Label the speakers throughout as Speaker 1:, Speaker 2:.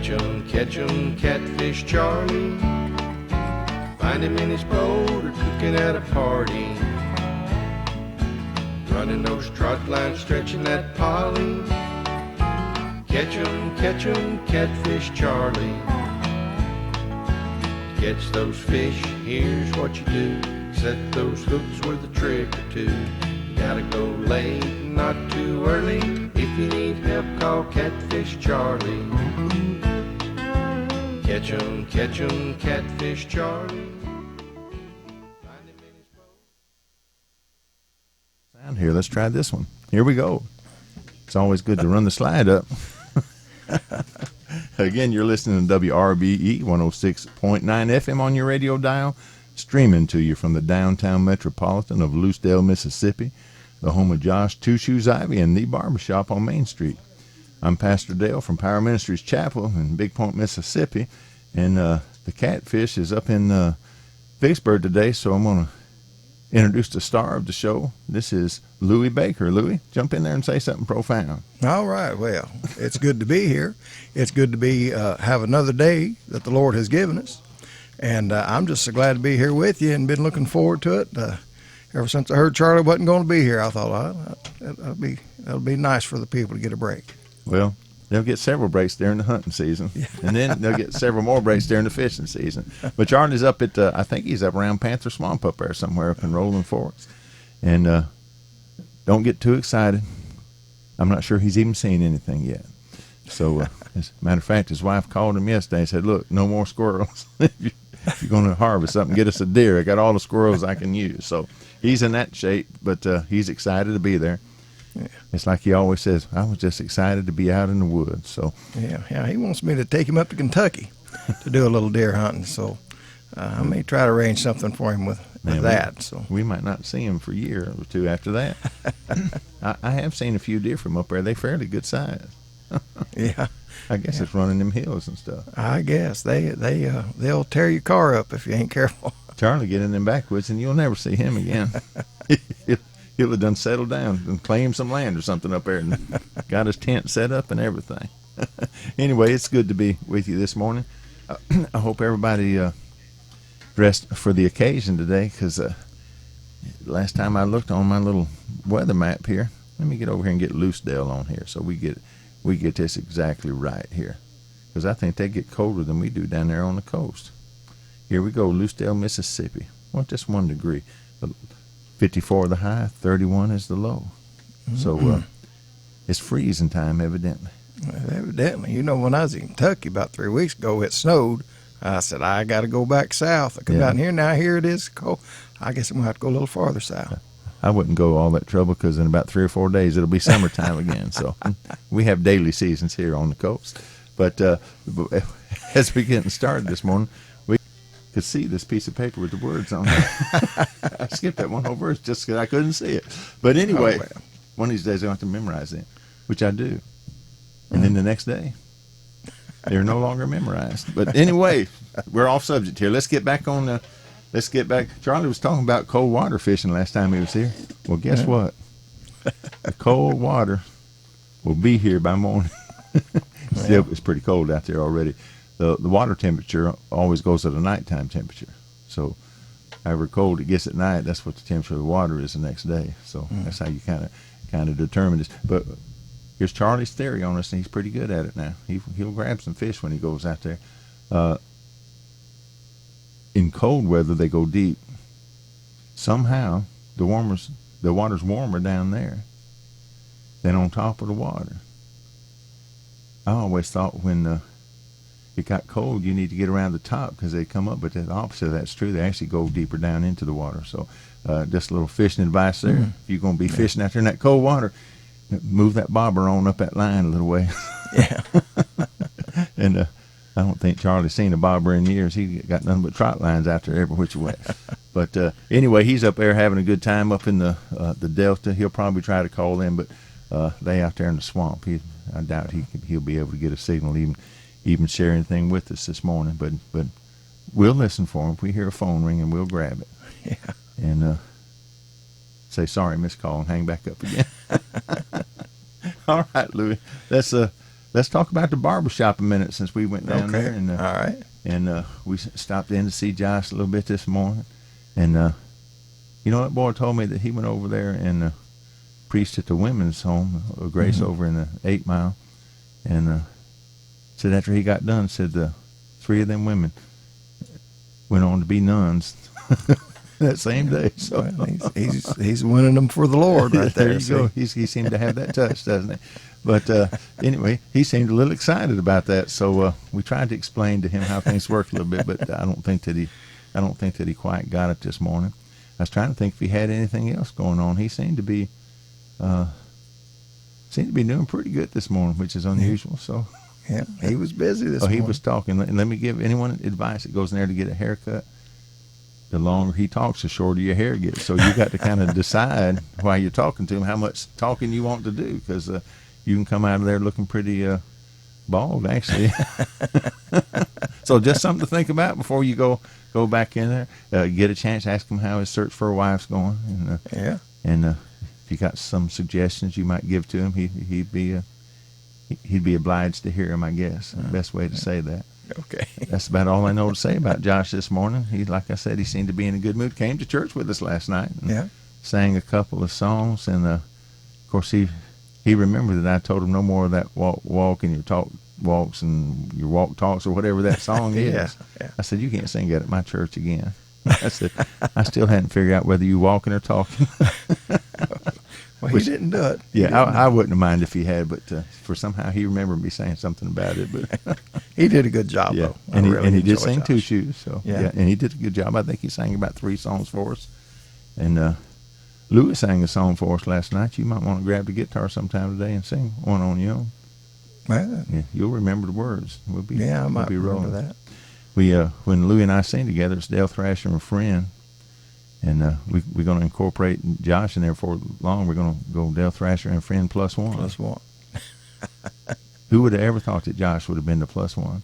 Speaker 1: Catch 'em, Catfish Charlie. Find him in his boat or cooking at a party. Running those trot lines, stretching that poly. Catch 'em, Catfish Charlie. To catch those fish, here's what you do. Set those hooks with a trick or two. You gotta go late, not too early. If you need help, call Catfish Charlie. Catch 'em, Catfish Charlie.
Speaker 2: Sound here, let's try this one. Here we go. It's always good to run the slide up. Again, you're listening to WRBE 106.9 FM on your radio dial, streaming to you from the downtown metropolitan of Lucedale, Mississippi, the home of Josh Two Shoes Ivy and the barbershop on Main Street. I'm Pastor Dale from Power Ministries Chapel in Big Point, Mississippi, and the Catfish is up in Vicksburg today, so I'm going to introduce the star of the show. This is Louis Baker. Louis, jump in there and say something profound.
Speaker 3: All right. Well, it's good to be here. It's good to be have another day that the Lord has given us, and I'm just so glad to be here with you and been looking forward to it. Ever since I heard Charlie wasn't going to be here, I thought that'll be nice for the people to get a break.
Speaker 2: Well, they'll get several breaks during the hunting season, and then they'll get several more breaks during the fishing season. But Charlie's up at, I think he's up around Panther Swamp up there somewhere up in Rolling Forks. And don't get too excited. I'm not sure he's even seen anything yet. So, as a matter of fact, his wife called him yesterday and said, look, no more squirrels. If you're going to harvest something, get us a deer. I got all the squirrels I can use. So he's in that shape, but he's excited to be there. Yeah. It's like he always says, I was just excited to be out in the woods. So
Speaker 3: yeah, he wants me to take him up to Kentucky to do a little deer hunting. So I may try to arrange something for him with that. So
Speaker 2: we might not see him for a year or two after that. I have seen a few deer from up there. They're fairly good size.
Speaker 3: Yeah,
Speaker 2: I guess it's running them hills and stuff.
Speaker 3: I guess they'll tear your car up if you ain't careful.
Speaker 2: Charlie get in them backwoods and you'll never see him again. He'll have done settled down and claimed some land or something up there and got his tent set up and everything. Anyway, it's good to be with you this morning. I hope everybody dressed for the occasion today, because last time I looked on my little weather map here, let me get over here and get Lucedale on here so we get this exactly right here, because I think they get colder than we do down there on the coast. Here we go, Lucedale, Mississippi. Well, just 1 degree. 54 the high, 31 is the low. Mm-hmm. So it's freezing time, evidently.
Speaker 3: Well, evidently. You know, when I was in Kentucky about 3 weeks ago, it snowed. I said, I got to go back south. I come down here, now here it is cold. I guess I'm going to have to go a little farther south.
Speaker 2: I wouldn't go all that trouble, because in about 3 or 4 days it'll be summertime again. So we have daily seasons here on the coast. But as we're getting started this morning, we could see this piece of paper with the words on it. I skipped that one whole verse just because I couldn't see it. But anyway, one of these days I have to memorize it, which I do. And then the next day, they're no longer memorized. But anyway, we're off subject here. Let's get back. Charlie was talking about cold water fishing last time he was here. Well, guess what? The cold water will be here by morning. Still, it's pretty cold out there already. The water temperature always goes at a nighttime temperature. So however cold it gets at night, that's what the temperature of the water is the next day. So that's how you kind of determine this. But here's Charlie's theory on this, and he's pretty good at it now. He'll grab some fish when he goes out there. In cold weather, they go deep. Somehow, the water's warmer down there than on top of the water. I always thought when it got cold, you need to get around the top because they come up, but the opposite of that's true. They actually go deeper down into the water. So just a little fishing advice there. If you're going to be fishing out there in that cold water, move that bobber on up that line a little way.
Speaker 3: Yeah.
Speaker 2: And I don't think Charlie's seen a bobber in years. He got nothing but trot lines out there every which way. But anyway, he's up there having a good time up in the Delta. He'll probably try to call in, but they out there in the swamp. I doubt he'll be able to get a signal, even share anything with us this morning. But we'll listen for him. If we hear a phone ring, and we'll grab it.
Speaker 3: Yeah.
Speaker 2: And say sorry, missed call, and hang back up again. All right, Louis. let's talk about the barbershop a minute since we went down there. And,
Speaker 3: all right.
Speaker 2: And we stopped in to see Josh a little bit this morning. And you know, that boy told me that he went over there and preached at the women's home of Grace over in the 8 Mile. And said after he got done, said 3 of them women went on to be nuns that same day. So
Speaker 3: Well, he's winning them for the Lord right there.
Speaker 2: you go. He seemed to have that touch, doesn't he? But anyway, he seemed a little excited about that. So we tried to explain to him how things work a little bit, but I don't think that he quite got it this morning. I was trying to think if he had anything else going on. He seemed to be doing pretty good this morning, which is unusual. So
Speaker 3: Yeah, he was busy this morning.
Speaker 2: he was talking. And let me give anyone advice that goes in there to get a haircut. The longer he talks, the shorter your hair gets. So you got to kind of decide while you're talking to him how much talking you want to do, because you can come out of there looking pretty bald, actually. So just something to think about before you go back in there. Get a chance, ask him how his search for a wife's going, and if you got some suggestions you might give to him, he'd be obliged to hear him, I guess. The best way to say that.
Speaker 3: Okay.
Speaker 2: That's about all I know to say about Josh this morning. He, like I said, he seemed to be in a good mood. Came to church with us last night. And
Speaker 3: Yeah.
Speaker 2: sang a couple of songs, and of course he remembered that I told him no more of that walk and your talk walks and your walk talks or whatever that song is.
Speaker 3: Yeah.
Speaker 2: I said, you can't sing that at my church again. I said, I still hadn't figured out whether you walking or talking.
Speaker 3: Well, he didn't do it.
Speaker 2: Yeah, I wouldn't have minded if he had, but for somehow he remembered me saying something about it. But
Speaker 3: He did a good job,
Speaker 2: yeah,
Speaker 3: though.
Speaker 2: and
Speaker 3: I really
Speaker 2: he did
Speaker 3: enjoyed
Speaker 2: sing
Speaker 3: Josh.
Speaker 2: Two Shoes. So
Speaker 3: Yeah.
Speaker 2: and he did a good job. I think he sang about 3 songs for us. And Louis sang a song for us last night. You might want to grab the guitar sometime today and sing one on your own.
Speaker 3: Well,
Speaker 2: Yeah, you'll remember the words.
Speaker 3: I
Speaker 2: We'll
Speaker 3: might
Speaker 2: be
Speaker 3: remember
Speaker 2: rolling.
Speaker 3: that.
Speaker 2: We when Louis and I sing together, it's Dale Thrasher and Friend, and we're going to incorporate Josh in there for long. We're going to go Dale Thrasher and Friend +1.
Speaker 3: +1.
Speaker 2: Who would have ever thought that Josh would have been the +1?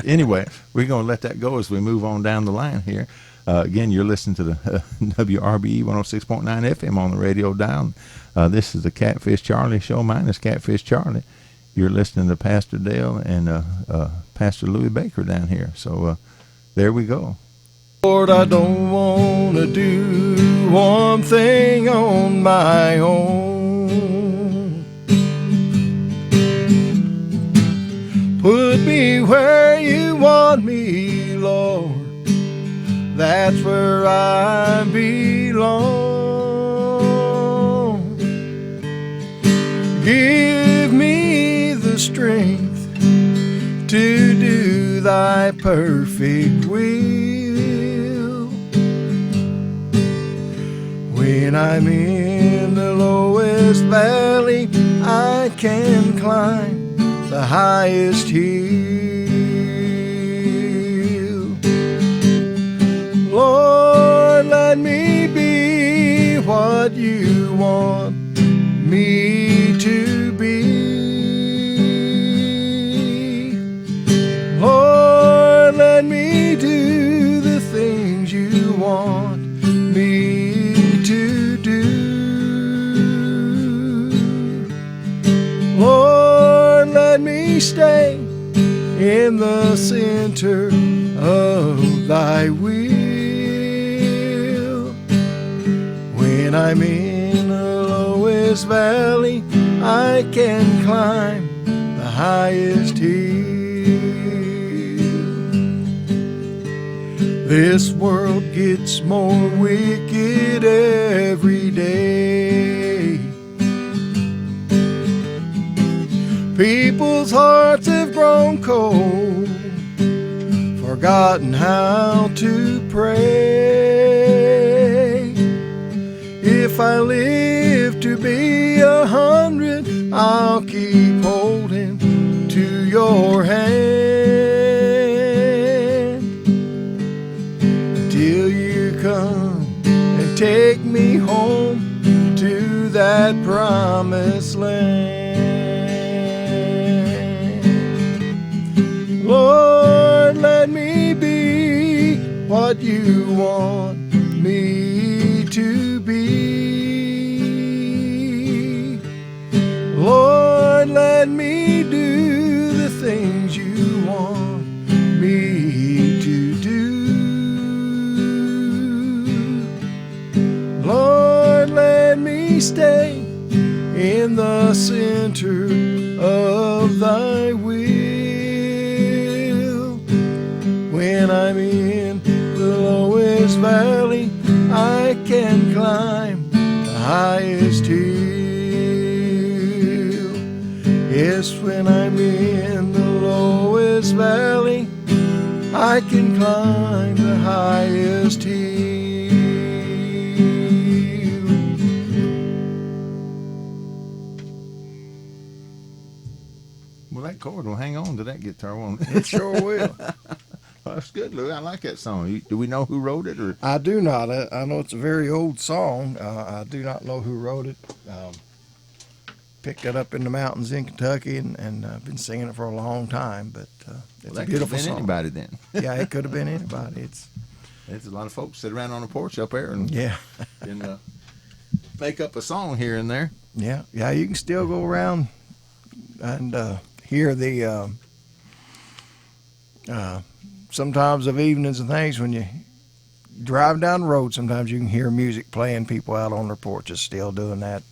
Speaker 2: Anyway, we're going to let that go as we move on down the line here. Again, you're listening to the WRBE 106.9 FM on the radio dial. This is the Catfish Charlie show. Mine is Catfish Charlie. You're listening to Pastor Dale and Pastor Louis Baker down here. So there we go.
Speaker 3: Lord, I don't want to do one thing on my own. Put me where you want me, Lord. That's where I belong. Give me the strength to do thy perfect will. When I'm in the lowest valley, I can climb the highest hill. Lord, let me be what you want me to be. Lord, let me do the things you want me to do. Lord, let me stay in the center of thy will. When I'm in the lowest valley, I can climb the highest hill. This world gets more wicked every day. People's hearts have grown cold, forgotten how to pray. If I live to be 100, I'll keep holding to your hand until you come and take me home to that promised land. Lord, let me be what you want me to be. Lord, let me do things you want me to do. Lord, let me stay in the center of thy will. When I'm in the lowest valley, I can climb the highest hill. Yes, when I'm in the lowest valley, I can climb the highest hill.
Speaker 2: Well, that chord will hang on to that guitar, won't it?
Speaker 3: It sure will.
Speaker 2: Well, that's good, Lou. I like that song. Do we know who wrote it? Or
Speaker 3: I do not. I know it's a very old song. I do not know who wrote it. Picked it up in the mountains in Kentucky, and I've been singing it for a long time. But it's
Speaker 2: that
Speaker 3: a beautiful
Speaker 2: could have been
Speaker 3: song.
Speaker 2: anybody then.
Speaker 3: Yeah, it could have been anybody.
Speaker 2: There's a lot of folks sit around on the porch up there and
Speaker 3: Yeah,
Speaker 2: can make up a song here and there.
Speaker 3: yeah. You can still go around and hear the sometimes of evenings and things when you drive down the road. Sometimes you can hear music playing. People out on their porches still doing that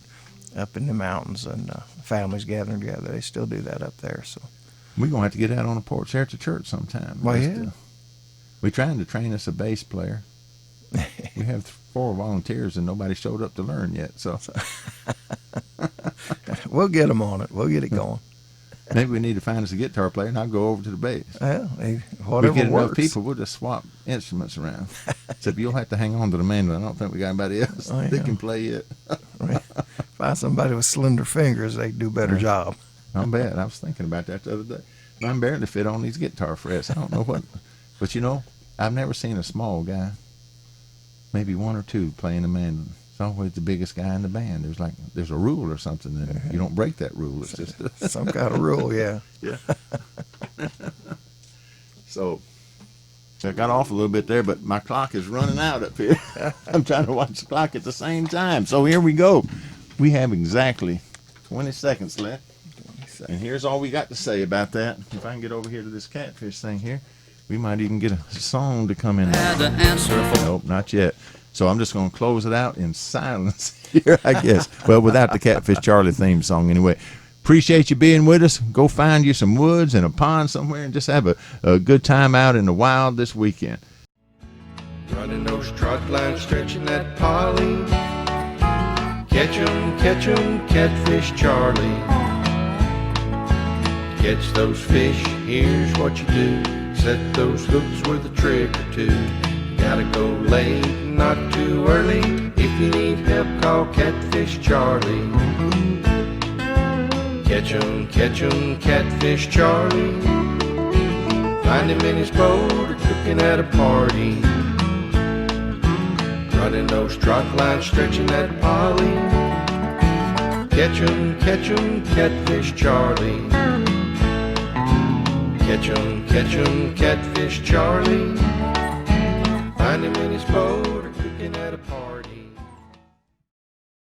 Speaker 3: up in the mountains, and families gathering together. They still do that up there. So
Speaker 2: We're going to have to get out on the porch there at the church sometime.
Speaker 3: Well,
Speaker 2: Just,
Speaker 3: yeah.
Speaker 2: We're trying to train us a bass player. We have 4 volunteers and nobody showed up to learn yet. So
Speaker 3: we'll get them on it. We'll get it going.
Speaker 2: maybe we need to find us a guitar player and I'll go over to the bass.
Speaker 3: Well,
Speaker 2: We
Speaker 3: whatever
Speaker 2: get enough
Speaker 3: works.
Speaker 2: people, we'll just swap instruments around. Except you'll have to hang on to the mandolin. I don't think we got anybody else
Speaker 3: Oh, yeah.
Speaker 2: that can play it.
Speaker 3: Find somebody with slender fingers, they do a better job.
Speaker 2: I bet. I was thinking about that the other day. Mine barely fit on these guitar frets. I don't know what. But I've never seen a small guy, maybe 1 or 2, playing the mandolin. It's always the biggest guy in the band. There's a rule or something, and you don't break that rule. It's just
Speaker 3: Some kind of rule, yeah.
Speaker 2: yeah. So I got off a little bit there, but my clock is running out up here. I'm trying to watch the clock at the same time. So here we go. We have exactly 20 seconds left. And here's all we got to say about that. If I can get over here to this catfish thing here, we might even get a song to come in. Nope, not yet. So I'm just going to close it out in silence here, I guess. Well, without the Catfish Charlie theme song anyway. Appreciate you being with us. Go find you some woods and a pond somewhere and just have a good time out in the wild this weekend.
Speaker 1: Running those trot lines, stretching that poly. Catch 'em, Catfish Charlie. Catch those fish, here's what you do. Set those hooks with a trick or two. Gotta go late, not too early. If you need help, call Catfish Charlie. Catch 'em, Catfish Charlie. Find him in his boat or cooking at a party. Running those trot lines, stretching that poly. Catch 'em, Catfish Charlie. Catch 'em, Catfish Charlie. Find him in his boat or cooking at a party.